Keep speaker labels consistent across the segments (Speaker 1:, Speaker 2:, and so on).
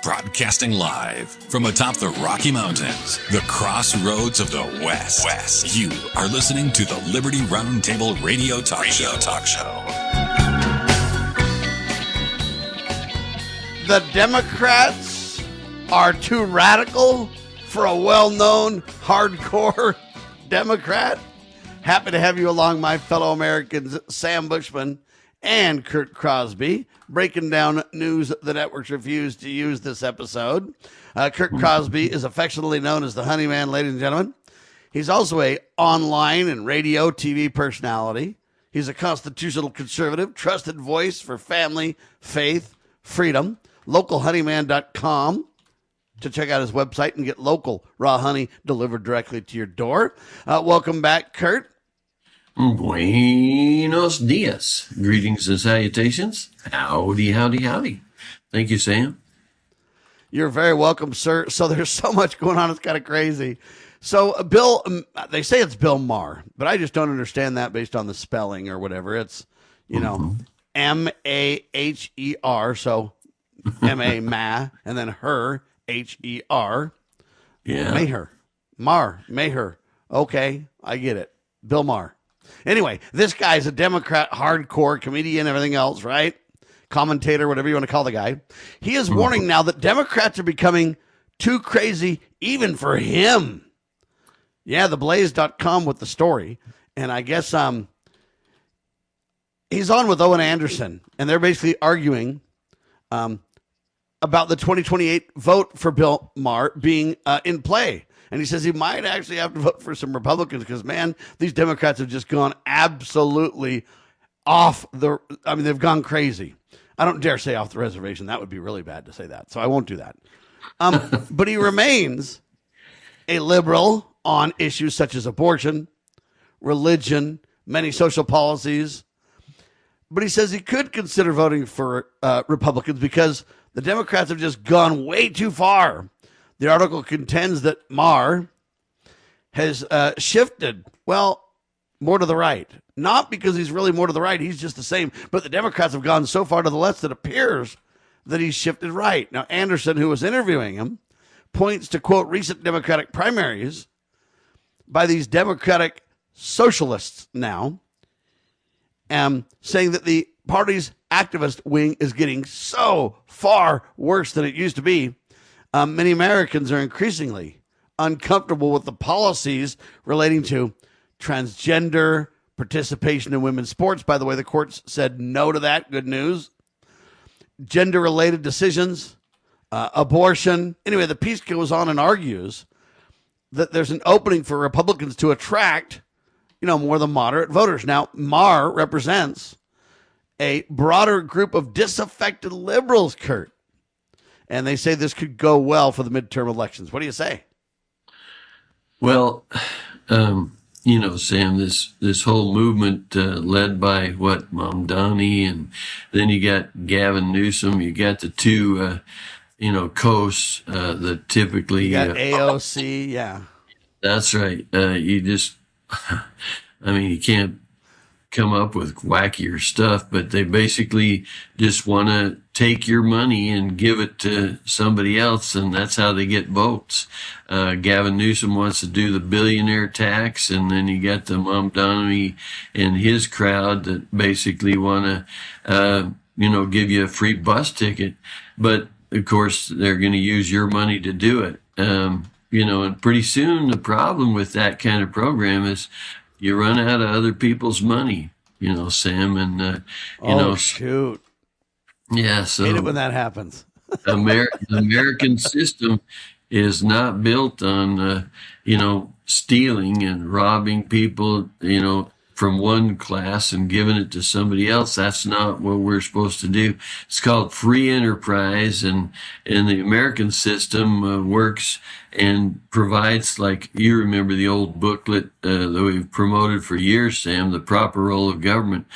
Speaker 1: Broadcasting live from atop the Rocky Mountains, the crossroads of the West. You are listening to the Liberty Roundtable Radio Talk Show.
Speaker 2: The Democrats are too radical for a well-known hardcore Democrat. Happy to have you along, my fellow Americans, Sam Bushman and Curt Crosby, breaking down news the networks refuse to use this episode. Curt Crosby is affectionately known as the Honeyman, ladies and gentlemen. He's also a online and radio, TV personality. He's a constitutional conservative, trusted voice for family, faith, freedom. LocalHoneyman.com to check out his website and get local raw honey delivered directly to your door. Welcome back, Curt.
Speaker 3: Buenos dias. Greetings and salutations. Howdy, howdy, howdy. Thank you, Sam.
Speaker 2: You're very welcome, sir. So there's so much going on. It's kind of crazy. So Bill, they say it's Bill Maher, but I just don't understand that based on the spelling or whatever. It's, M-A-H-E-R. So M-A, Ma, and then her, H-E-R.
Speaker 3: Yeah.
Speaker 2: Maher. Okay, I get it. Bill Maher. Anyway, this guy's a Democrat, hardcore comedian, everything else, right? Commentator, whatever you want to call the guy. He is warning now that Democrats are becoming too crazy even for him. Yeah, theblaze.com with the story. And I guess he's on with Owen Anderson, and they're basically arguing about the 2028 vote for Bill Maher being in play. And he says he might actually have to vote for some Republicans because, man, these Democrats have just gone absolutely they've gone crazy. I don't dare say off the reservation. That would be really bad to say that. So I won't do that. But he remains a liberal on issues such as abortion, religion, many social policies. But he says he could consider voting for Republicans because the Democrats have just gone way too far. The article contends that Maher has shifted, more to the right. Not because he's really more to the right. He's just the same. But the Democrats have gone so far to the left that it appears that he's shifted right. Now, Anderson, who was interviewing him, points to, quote, recent Democratic primaries by these Democratic socialists now, saying that the party's activist wing is getting so far worse than it used to be. Many Americans are increasingly uncomfortable with the policies relating to transgender participation in women's sports. By the way, the courts said no to that. Good news. Gender-related decisions, abortion. Anyway, the piece goes on and argues that there's an opening for Republicans to attract, more of the moderate voters. Now, Maher represents a broader group of disaffected liberals, Curt. And they say this could go well for the midterm elections. What do you say?
Speaker 3: Well, Sam, this whole movement led by Mamdani, and then you got Gavin Newsom. You got the two, coasts that typically
Speaker 2: you got AOC. Yeah,
Speaker 3: that's right. You can't come up with wackier stuff, but they basically just want to take your money and give it to somebody else, and that's how they get votes. Gavin Newsom wants to do the billionaire tax, and then you got the Mamdani and his crowd that basically want to, give you a free bus ticket. But of course, they're going to use your money to do it. And pretty soon the problem with that kind of program is you run out of other people's money, Sam, and
Speaker 2: shoot.
Speaker 3: Yeah, so
Speaker 2: hate it when that happens.
Speaker 3: The American system is not built on, stealing and robbing people, from one class and giving it to somebody else. That's not what we're supposed to do. It's called free enterprise, and the American system works and provides, like you remember the old booklet that we've promoted for years, Sam, The Proper Role of Government.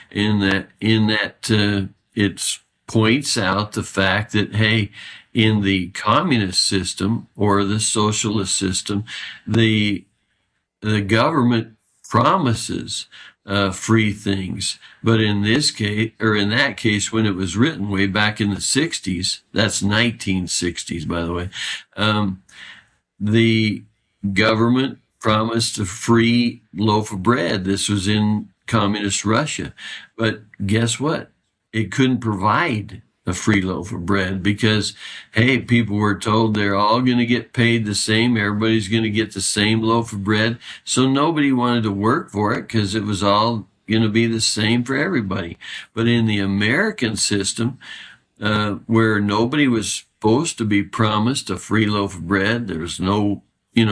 Speaker 3: In that it points out the fact that, hey, in the communist system or the socialist system, the government promises free things. But in this case, or in that case, when it was written way back in the 60s, that's 1960s, by the way, the government promised a free loaf of bread. This was in communist Russia. But guess what? It couldn't provide a free loaf of bread because, hey, people were told they're all going to get paid the same. Everybody's going to get the same loaf of bread. So nobody wanted to work for it because it was all going to be the same for everybody. But in the American system, where nobody was supposed to be promised a free loaf of bread, there was no,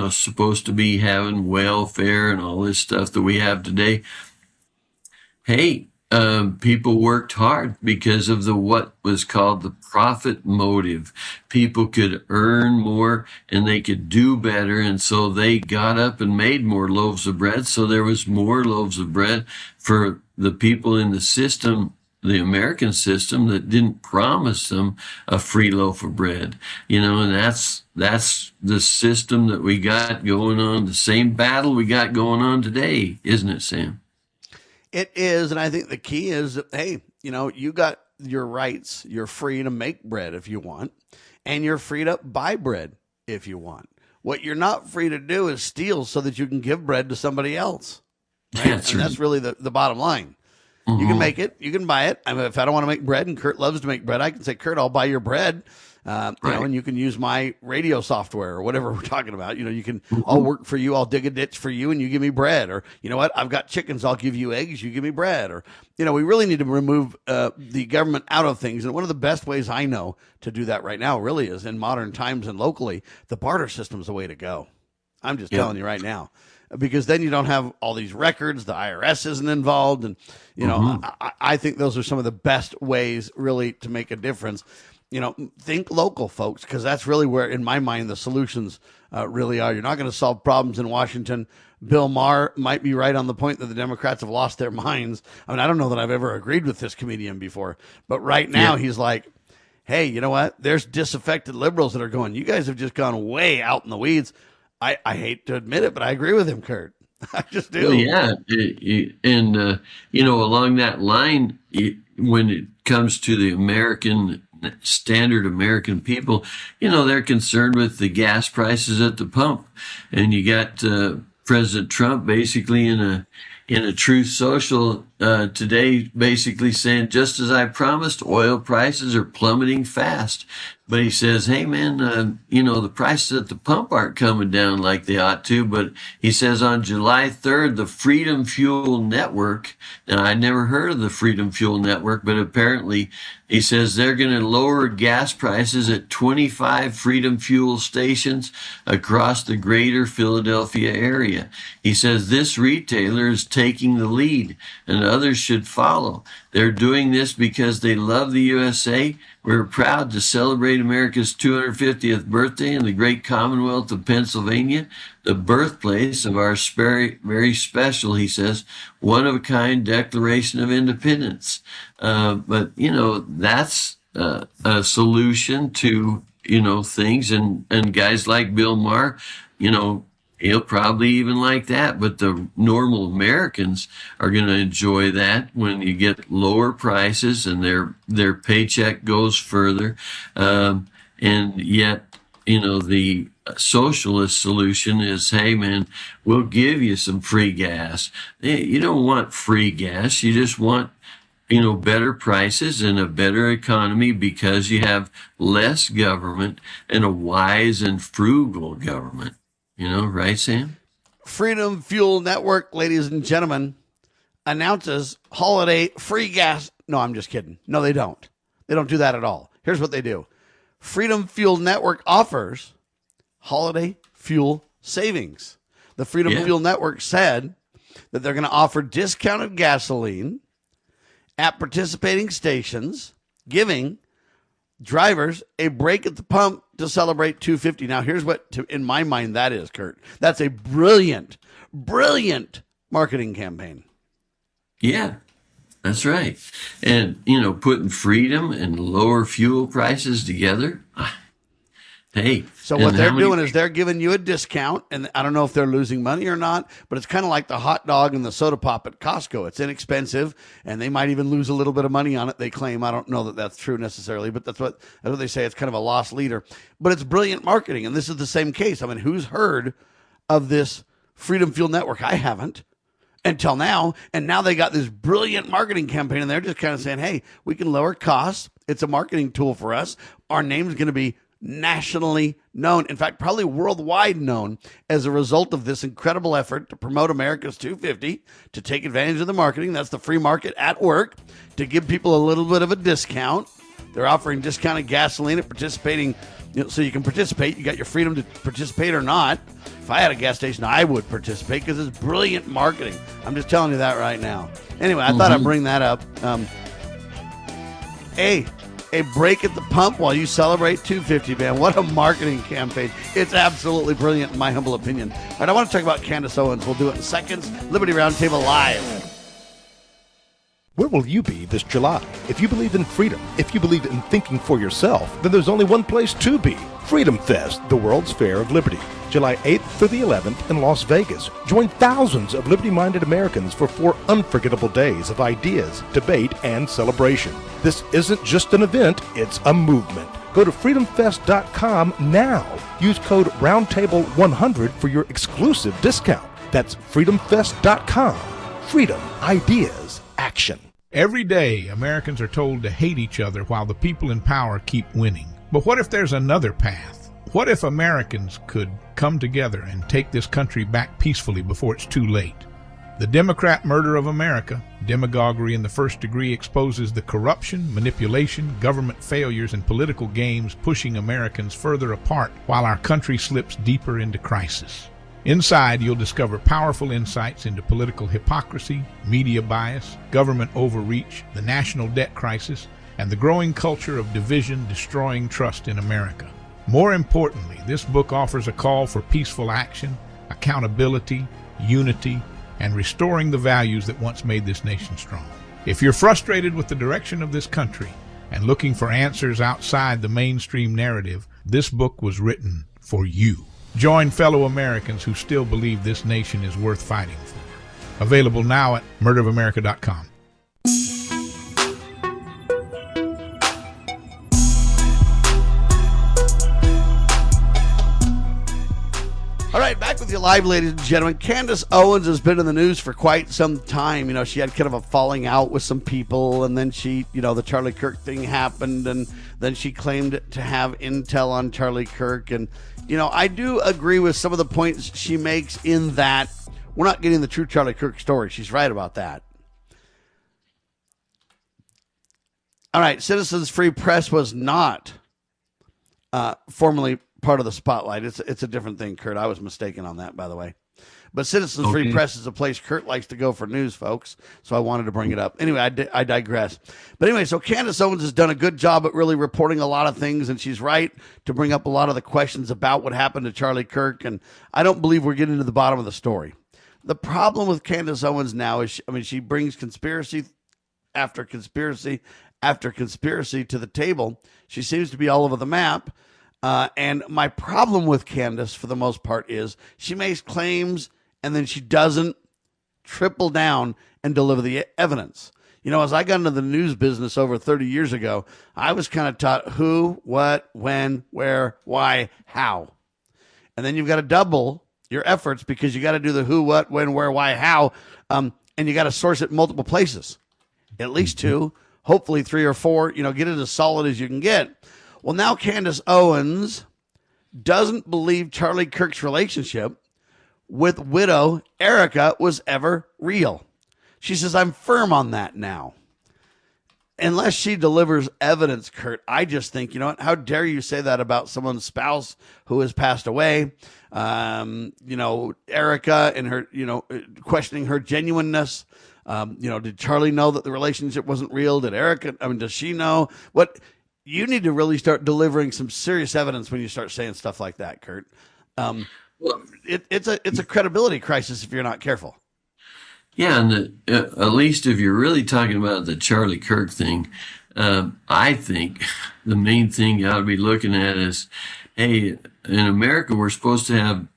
Speaker 3: supposed to be having welfare and all this stuff that we have today. Hey, people worked hard because of what was called the profit motive. People could earn more and they could do better. And so they got up and made more loaves of bread. So there was more loaves of bread for the people in the system, the American system, that didn't promise them a free loaf of bread. And that's the system that we got going on, the same battle we got going on today, isn't it, Sam?
Speaker 2: It is, and I think the key is that, hey, you got your rights. You're free to make bread if you want, and you're free to buy bread if you want. What you're not free to do is steal so that you can give bread to somebody else. Right? That's really the bottom line. Mm-hmm. You can make it. You can buy it. I mean, if I don't want to make bread and Curt loves to make bread, I can say, Curt, I'll buy your bread. And you can use my radio software or whatever we're talking about. You can, I'll work for you. I'll dig a ditch for you and you give me bread. Or, you know what? I've got chickens. I'll give you eggs. You give me bread. Or, we really need to remove the government out of things. And one of the best ways I know to do that right now really is in modern times and locally, the barter system is the way to go. I'm just telling you right now. Because then you don't have all these records. The IRS isn't involved. And, I think those are some of the best ways really to make a difference. Think local, folks, because that's really where, in my mind, the solutions really are. You're not going to solve problems in Washington. Bill Maher might be right on the point that the Democrats have lost their minds. I mean, I don't know that I've ever agreed with this comedian before, but right now he's like, hey, you know what? There's disaffected liberals that are going, you guys have just gone way out in the weeds. I hate to admit it, but I agree with him, Curt. I just do.
Speaker 3: Well, yeah. And, along that line, when it comes to the standard American people, they're concerned with the gas prices at the pump. And you got President Trump basically in a Truth Social today basically saying, just as I promised, oil prices are plummeting fast. But he says, hey, man, the prices at the pump aren't coming down like they ought to. But he says on July 3rd, the Freedom Fuel Network, now I never heard of the Freedom Fuel Network, but apparently he says they're going to lower gas prices at 25 Freedom Fuel stations across the greater Philadelphia area. He says this retailer is taking the lead and others should follow. They're doing this because they love the USA. We're proud to celebrate America's 250th birthday in the great Commonwealth of Pennsylvania, the birthplace of our very special, he says, one-of-a-kind Declaration of Independence. But that's a solution to, things. And guys like Bill Maher, he'll probably even like that, but the normal Americans are going to enjoy that when you get lower prices and their paycheck goes further. And yet, the socialist solution is, hey, man, we'll give you some free gas. You don't want free gas. You just want, better prices and a better economy because you have less government and a wise and frugal government. Right, Sam?
Speaker 2: Freedom Fuel Network, ladies and gentlemen, announces holiday free gas. No, I'm just kidding. No, they don't. They don't do that at all. Here's what they do. Freedom Fuel Network offers holiday fuel savings. The Freedom Fuel Network said that they're going to offer discounted gasoline at participating stations, giving drivers a break at the pump to celebrate 250. Now, here's what, in my mind, that is, Curt. That's a brilliant, brilliant marketing campaign.
Speaker 3: Yeah, that's right. And, putting freedom and lower fuel prices together, Hey.
Speaker 2: So what they're doing is they're giving you a discount, and I don't know if they're losing money or not, but it's kind of like the hot dog and the soda pop at Costco. It's inexpensive, and they might even lose a little bit of money on it, they claim. I don't know that that's true necessarily, but that's what they say. It's kind of a lost leader. But it's brilliant marketing, and this is the same case. I mean, who's heard of this Freedom Fuel Network? I haven't until now, and now they got this brilliant marketing campaign, and they're just kind of saying, hey, we can lower costs. It's a marketing tool for us. Our name's going to be nationally known, in fact, probably worldwide known as a result of this incredible effort to promote America's 250, to take advantage of the marketing. That's the free market at work, to give people a little bit of a discount. They're offering discounted gasoline at participating, so you can participate. You got your freedom to participate or not. If I had a gas station, I would participate because it's brilliant marketing. I'm just telling you that right now. Anyway, I thought I'd bring that up. A break at the pump while you celebrate 250, man. What a marketing campaign. It's absolutely brilliant in my humble opinion. All right, I want to talk about Candace Owens. We'll do it in seconds. Liberty Roundtable Live.
Speaker 4: Where will you be this July? If you believe in freedom, if you believe in thinking for yourself, then there's only one place to be. Freedom Fest, the World's Fair of Liberty. July 8th through the 11th in Las Vegas. Join thousands of liberty-minded Americans for 4 unforgettable days of ideas, debate, and celebration. This isn't just an event, it's a movement. Go to freedomfest.com now. Use code Roundtable100 for your exclusive discount. That's freedomfest.com. Freedom, ideas, action.
Speaker 5: Every day, Americans are told to hate each other while the people in power keep winning. But what if there's another path? What if Americans could come together and take this country back peacefully before it's too late? The Democrat murder of America, demagoguery in the first degree, exposes the corruption, manipulation, government failures, and political games pushing Americans further apart while our country slips deeper into crisis. Inside, you'll discover powerful insights into political hypocrisy, media bias, government overreach, the national debt crisis, and the growing culture of division destroying trust in America. More importantly, this book offers a call for peaceful action, accountability, unity, and restoring the values that once made this nation strong. If you're frustrated with the direction of this country and looking for answers outside the mainstream narrative, this book was written for you. Join fellow Americans who still believe this nation is worth fighting for. Available now at murderofamerica.com.
Speaker 2: All right, back with you live, ladies and gentlemen. Candace Owens has been in the news for quite some time. You know, she had kind of a falling out with some people, and then she, the Charlie Kirk thing happened, and then she claimed to have intel on Charlie Kirk. And, I do agree with some of the points she makes in that we're not getting the true Charlie Kirk story. She's right about that. All right, Citizens Free Press was not formerly part of the spotlight. It's a different thing, Curt. I was mistaken on that, by the way. But Citizens Free Press is a place Curt likes to go for news, folks. So I wanted to bring it up. Anyway, I digress. But anyway, so Candace Owens has done a good job at really reporting a lot of things, and she's right to bring up a lot of the questions about what happened to Charlie Kirk. And I don't believe we're getting to the bottom of the story. The problem with Candace Owens now is, she brings conspiracy after conspiracy after conspiracy to the table. She seems to be all over the map. And my problem with Candace, for the most part, is she makes claims and then she doesn't triple down and deliver the evidence. As I got into the news business over 30 years ago, I was kind of taught who, what, when, where, why, how. And then you've got to double your efforts because you got to do the who, what, when, where, why, how. And you got to source it in multiple places, at least 2, hopefully 3 or 4, get it as solid as you can get. Well, now Candace Owens doesn't believe Charlie Kirk's relationship with widow Erica was ever real. She says, I'm firm on that now. Unless she delivers evidence, Curt, I just think, how dare you say that about someone's spouse who has passed away? Erica and her, questioning her genuineness. Did Charlie know that the relationship wasn't real? Did Erica, does she know? You need to really start delivering some serious evidence when you start saying stuff like that, Curt. It's a credibility crisis if you're not careful.
Speaker 3: Yeah, and at least if you're really talking about the Charlie Kirk thing, I think the main thing you ought to be looking at is Hey, in America, we're supposed to have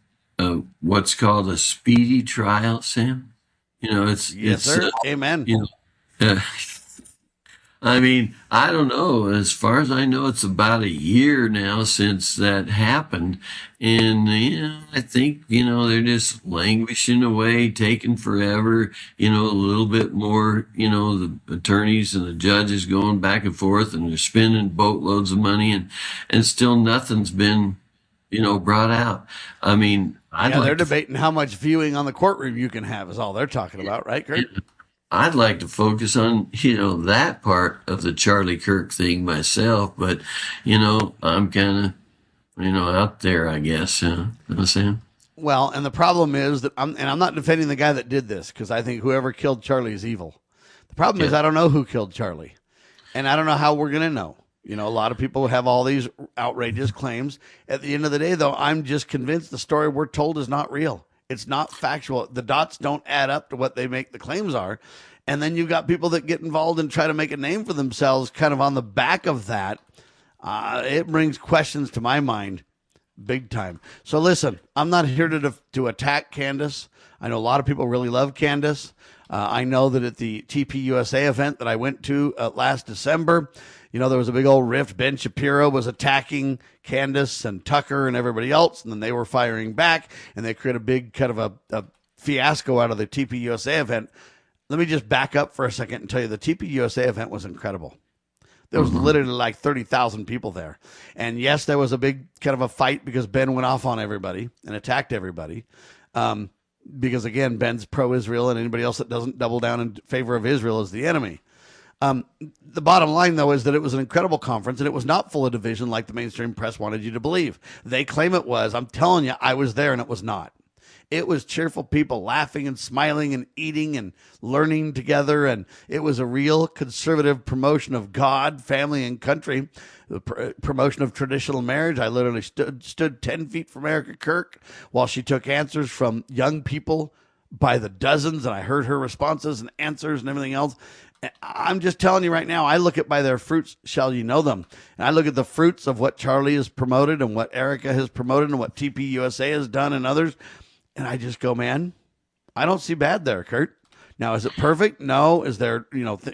Speaker 3: what's called a speedy trial, Sam.
Speaker 2: Yes, sir. Amen.
Speaker 3: Uh, I mean, I don't know. As far as I know, it's about a year now since that happened. And, I think, they're just languishing away, taking forever, a little bit more, the attorneys and the judges going back and forth, and they're spending boatloads of money, and still nothing's been, brought out. I mean,
Speaker 2: they're debating how much viewing on the courtroom you can have is all they're talking about, right, Curt?
Speaker 3: I'd like to focus on, that part of the Charlie Kirk thing myself, but, I'm kind of, out there, I guess. You know what I'm saying?
Speaker 2: Well, and the problem is that I'm not defending the guy that did this, because I think whoever killed Charlie is evil. The problem is I don't know who killed Charlie, and I don't know how we're going to know. A lot of people have all these outrageous claims. At the end of the day, though, I'm just convinced the story we're told is not real. It's not factual. The dots don't add up to what they make the claims are. And then you've got people that get involved and try to make a name for themselves kind of on the back of that. It brings questions to my mind big time. So listen, I'm not here to attack Candace. I know a lot of people really love Candace. I know that at the TPUSA event that I went to last December, there was a big old rift. Ben Shapiro was attacking Candace and Tucker and everybody else, and then they were firing back, and they created a big kind of a fiasco out of the TPUSA event. Let me just back up for a second and tell you the TPUSA event was incredible. There was literally like 30,000 people there. And yes, there was a big kind of a fight because Ben went off on everybody and attacked everybody. Because again, Ben's pro-Israel, and anybody else that doesn't double down in favor of Israel is the enemy. The bottom line, though, is that it was an incredible conference, and it was not full of division like the mainstream press wanted you to believe. They claim it was. I'm telling you, I was there, and it was not. It was cheerful people laughing and smiling and eating and learning together, and it was a real conservative promotion of God, family, and country, the promotion of traditional marriage. I literally stood 10 feet from Erica Kirk while she took answers from young people by the dozens, and I heard her responses and answers and everything else. I'm just telling you right now, I look at by their fruits shall you know them. And I look at the fruits of what Charlie has promoted and what Erica has promoted and what TPUSA has done and others. And I just go, man, I don't see bad there, Curt. Now, is it perfect? No. Is there,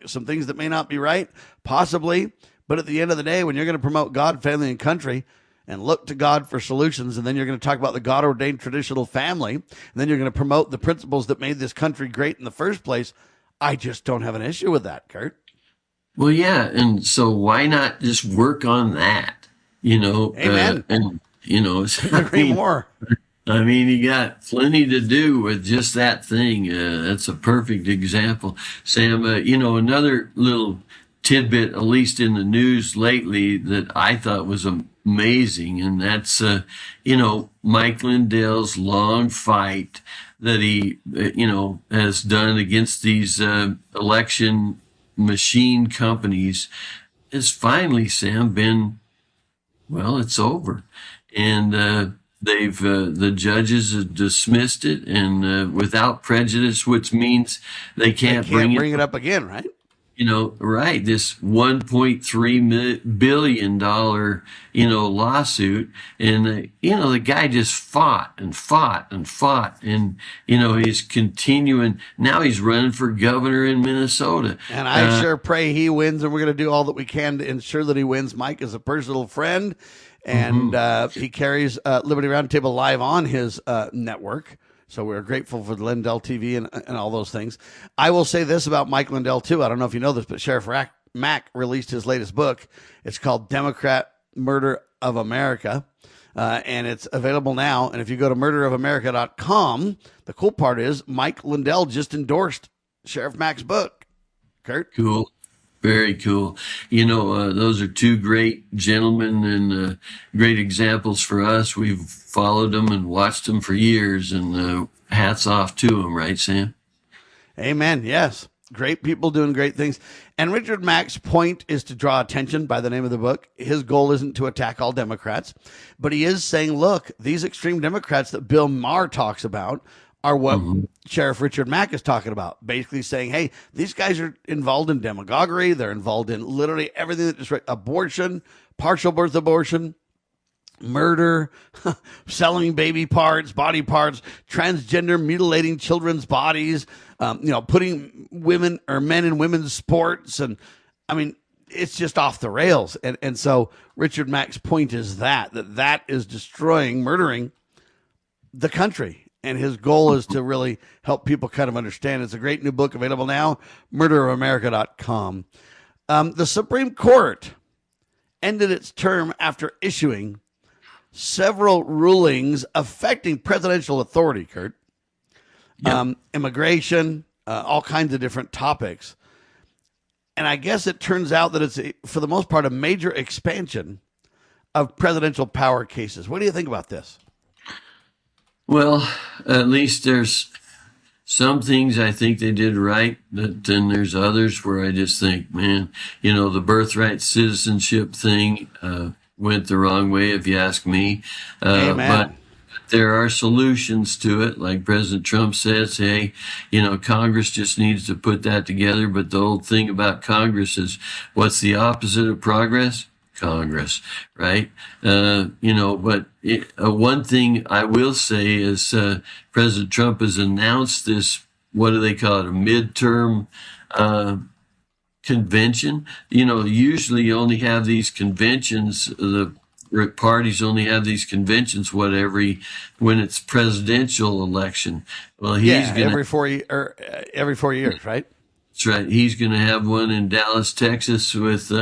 Speaker 2: some things that may not be right? Possibly. But at the end of the day, when you're going to promote God, family, and country and look to God for solutions, and then you're going to talk about the God-ordained traditional family, and then you're going to promote the principles that made this country great in the first place, I just don't have an issue with that, Curt.
Speaker 3: Well, yeah. And so why not just work on that?
Speaker 2: Amen.
Speaker 3: Agree
Speaker 2: more.
Speaker 3: I mean, you got plenty to do with just that thing. That's a perfect example. Sam, another little tidbit, at least in the news lately, that I thought was amazing, and that's, Mike Lindell's long fight that he, has done against these election machine companies has finally, Sam, it's over. And the judges have dismissed it, and without prejudice, which means they can't bring
Speaker 2: it up again, right?
Speaker 3: Right. This $1.3 billion, lawsuit. And, the guy just fought and fought and fought. And, he's continuing. Now he's running for governor in Minnesota.
Speaker 2: And I sure pray he wins, and we're going to do all that we can to ensure that he wins. Mike is a personal friend, and he carries Liberty Roundtable Live on his network. So we're grateful for Lindell TV and all those things. I will say this about Mike Lindell, too. I don't know if you know this, but Sheriff Mack released his latest book. It's called Democrat Murder of America, and it's available now. And if you go to murderofamerica.com, the cool part is Mike Lindell just endorsed Sheriff Mack's book. Curt?
Speaker 3: Cool. Very cool. Those are two great gentlemen and great examples for us. We've followed them and watched them for years, and hats off to them, right, Sam?
Speaker 2: Amen. Yes. Great people doing great things. And Richard Mack's point is to draw attention by the name of the book. His goal isn't to attack all Democrats, but he is saying, look, these extreme Democrats that Bill Maher talks about are what Sheriff Richard Mack is talking about, basically saying, hey, these guys are involved in demagoguery. They're involved in literally everything that is abortion, partial birth abortion, murder, selling baby parts, body parts, transgender, mutilating children's bodies, putting women or men in women's sports. And I mean, it's just off the rails. And so Richard Mack's point is that is destroying, murdering the country. And his goal is to really help people kind of understand. It's a great new book available now, murderofamerica.com. The Supreme Court ended its term after issuing several rulings affecting presidential authority, Curt. Yep. Immigration, all kinds of different topics. And I guess it turns out that it's, for the most part, a major expansion of presidential power cases. What do you think about this?
Speaker 3: Well, at least there's some things I think they did right, but then there's others where I just think, man, the birthright citizenship thing went the wrong way, if you ask me. But there are solutions to it. Like President Trump says, hey, Congress just needs to put that together. But the old thing about Congress is, what's the opposite of progress? Congress, right? But one thing I will say is President Trump has announced this, what do they call it, a midterm convention. Usually you only have these conventions, the parties only have these conventions, when it's presidential election. Well, he's gonna, every 4
Speaker 2: years, right?
Speaker 3: That's right. He's going to have one in Dallas, Texas with,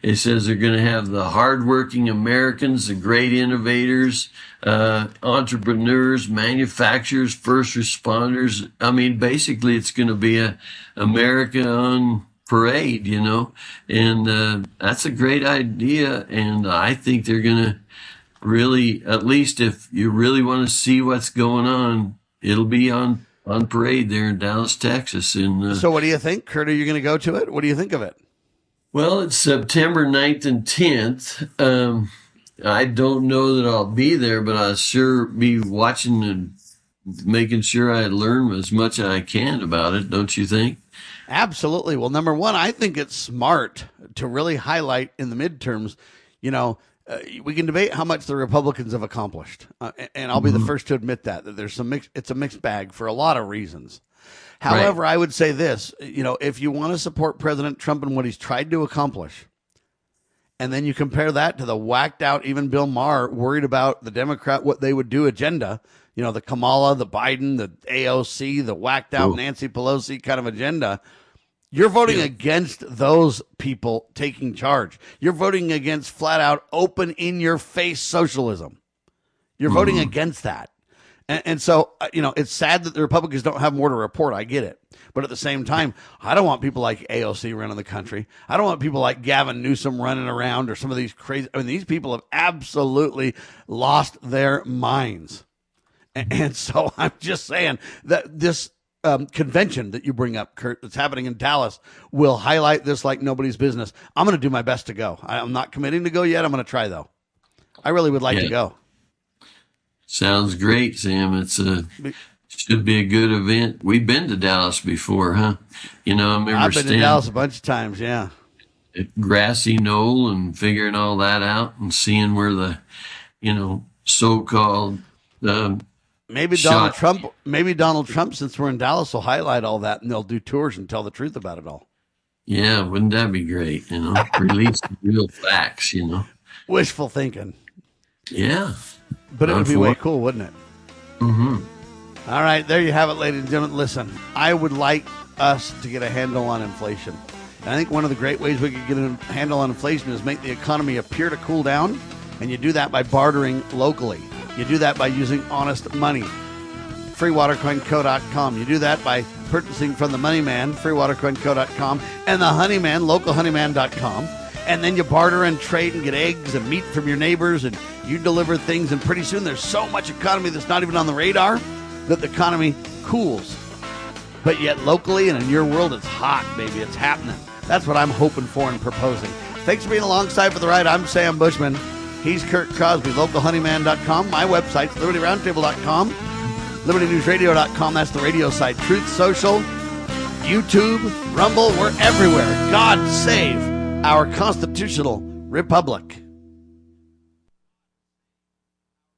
Speaker 3: it says they're going to have the hardworking Americans, the great innovators, entrepreneurs, manufacturers, first responders. I mean, basically it's going to be a America on parade, and that's a great idea. And I think they're going to really, at least if you really want to see what's going on, it'll be on parade there in Dallas, Texas. And
Speaker 2: so what do you think, Curt? Are you going to go to it? What do you think of it?
Speaker 3: Well, it's September 9th and 10th. I don't know that I'll be there, but I'll sure be watching and making sure I learn as much as I can about it, don't you think?
Speaker 2: Absolutely. Well, number one, I think it's smart to really highlight in the midterms, we can debate how much the Republicans have accomplished, and I'll be the first to admit that there's it's a mixed bag for a lot of reasons. However, I would say this, if you want to support President Trump and what he's tried to accomplish, and then you compare that to the whacked out, even Bill Maher worried about the Democrat, what they would do agenda, the Kamala, the Biden, the AOC, the whacked out Nancy Pelosi kind of agenda. You're voting against those people taking charge. You're voting against flat out open in your face socialism. You're voting against that. And so, it's sad that the Republicans don't have more to report. I get it. But at the same time, I don't want people like AOC running the country. I don't want people like Gavin Newsom running around, or some of these crazy. These people have absolutely lost their minds. And so I'm just saying that this convention that you bring up, Curt, that's happening in Dallas, will highlight this like nobody's business. I'm going to do my best to go. I'm not committing to go yet. I'm going to try, though. I really would like to go.
Speaker 3: Sounds great, Sam. Should be a good event. We've been to Dallas before, huh? I remember
Speaker 2: I've been to Dallas a bunch of times, yeah.
Speaker 3: At Grassy Knoll and figuring all that out and seeing where the, so-called
Speaker 2: Maybe Donald Trump, since we're in Dallas, will highlight all that, and they'll do tours and tell the truth about it all.
Speaker 3: Yeah, wouldn't that be great? Release the real facts,
Speaker 2: Wishful thinking.
Speaker 3: Yeah.
Speaker 2: But it would be way cool, wouldn't it?
Speaker 3: Mm-hmm.
Speaker 2: All right, there you have it, ladies and gentlemen. Listen, I would like us to get a handle on inflation. And I think one of the great ways we could get a handle on inflation is make the economy appear to cool down, and you do that by bartering locally. You do that by using honest money. freewatercoinco.com. You do that by purchasing from the Money Man, freewatercoinco.com, and the Honeyman, localhoneyman.com. And then you barter and trade and get eggs and meat from your neighbors, and you deliver things, and pretty soon there's so much economy that's not even on the radar that the economy cools. But yet locally and in your world, it's hot, baby. It's happening. That's what I'm hoping for and proposing. Thanks for being alongside for the ride. I'm Sam Bushman. He's Curt Crosby, localhoneyman.com. My website's libertyroundtable.com, libertynewsradio.com. That's the radio site. Truth Social, YouTube, Rumble. We're everywhere. God save our constitutional republic.